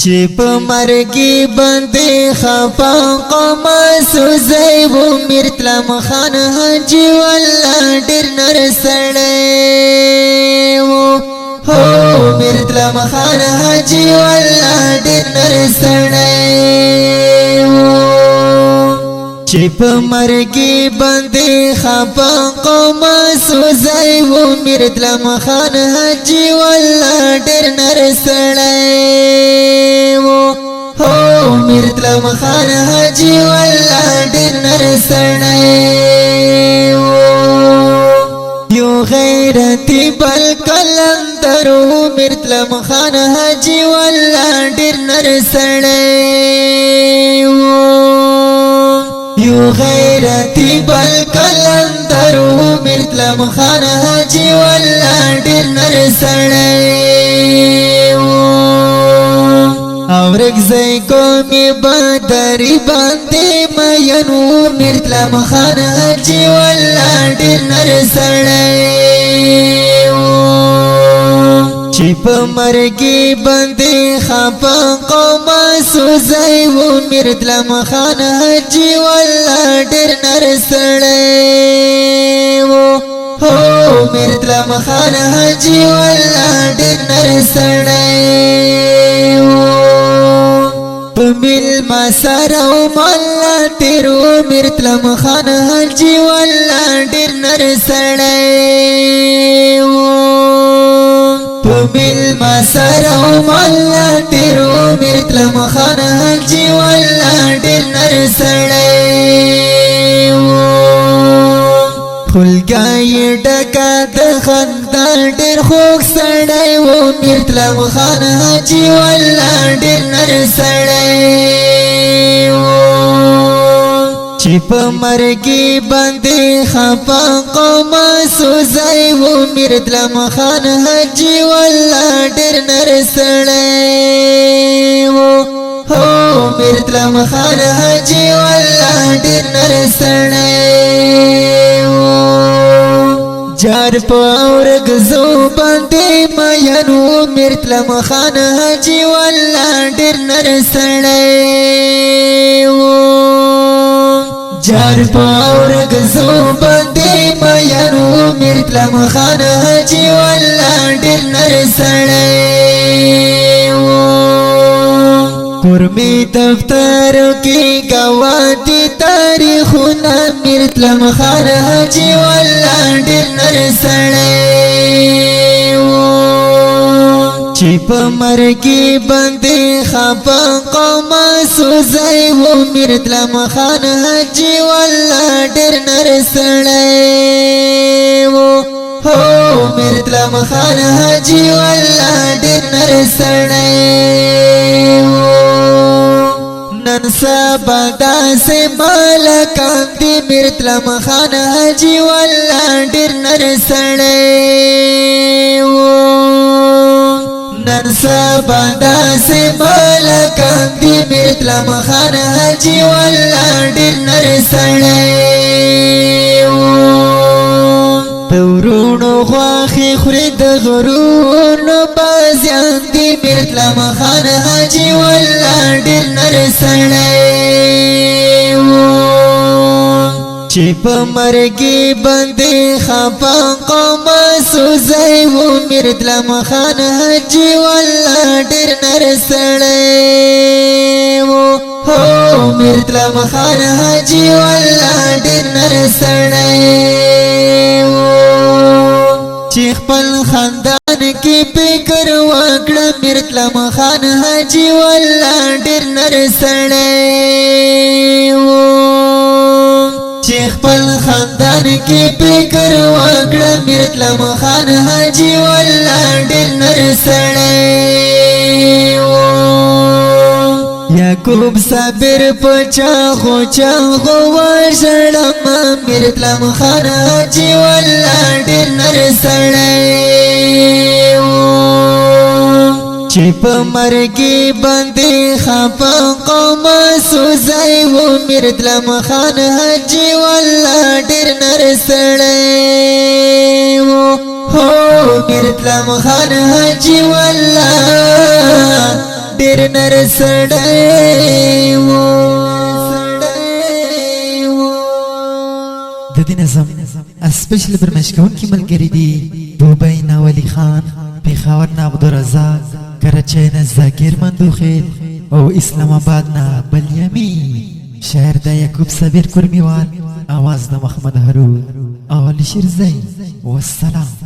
چې په مرګي باندې خفا قوم سوزي و مرتلم خان حاجی والله ډېر نر سړی و هو مرتلم خان حاجی والله ډېر نر سړی و چې په مرګي باندې خفا قوم سوزي و مرتلم خان حاجی والله ډېر نر سړی مرتلم خان حاجی والله ډېر نر سړی یو غیرتی بل کلندر مرتلم خان حاجی والله ډېر نر سړی یو غیرتی بل کلندر مرتلم خان حاجی والله ډېر نر سړی اورک زئی کومی بدری باندې مینو مرتلم خان حاجی والله ډېر نر سړی چې په مرګي باندې خفا قوم سوزي و مرتلم خان حاجی والله ډېر نر سړی هو مرتلم خان حاجی والله ډېر نر سړی پمیل ما سره مالا تیرو مرتلم خان حاجی والله ډېر نر سړی پمیل ما سره مالا تیرو مرتلم خان حاجی والله ډېر نر سړی خلګای ډکا د خندا ډېر خوږ سړی و مرتلم خان حاجی والله ډېر نر سړی چې په مرګي باندې خفا قوم سوزي و مرتلم خان حاجی والله ډېر نر سړی هو مرتلم خان حاجی والله ډېر نر سړی جار پاورگ زو باندې مینو مرتلم خان حاجی والله ډېر نر سړی جار پاورگ زو باندې مینو مرتلم خان حاجی والله ډېر نر سړی قرمی دفتر کی گواتی تاریخونا مرتلم خان حاجی والله ډېر نر سړی چې په مرګي باندې خفا قوم سوزي و مرتلم خان حاجی والله ډېر نر سړی هو مرتلم خان حاجی والله ډېر نر سړی نن سبا داسې مالکان دي مرتلم خان حاجی والله ډېر نر سړی نن سبا داسې مالکان دي مرتلم خان حاجی والله ډېر نر سړی پورونو خواخې خوري د غرونو بازیان دي مرتلم خان حاجی والله ډېر نر سړی چې په مرګي باندې خفا قوم سوزي و مرتلم خان حاجی والله ډېر نر سړی هو مرتلم خان حاجی والله ډېر نر سړی چې خپل خاندان کې فکر وکړه مرتلم خان حاجی والله ډېر نر سړی چې خپل خاندان کې فکر وکړه مرتلم خان حاجی والله ډېر نر سړی یعقوب صابر پچا خوچا غوړم مرتلم خان حاجی والله ډېر نر سړی چې په مرګي باندې خفا قوم سوزي و مرتلم خان حاجی والله ډېر نر سړی هو مرتلم خان حاجی والله ډېر نر سړی و د دې نظم اسپیشل برمش کوونکي ملګري دي دوبۍ نه ولی خان، پېښور نه عبدالرزاق، کراچۍ نه ذاکر مندوخیل او اسلام آباد نه بلیامین. شعر د یعقوب صابر کرمیوال، آواز د محمد هارون او علی شیرزی. والسلام.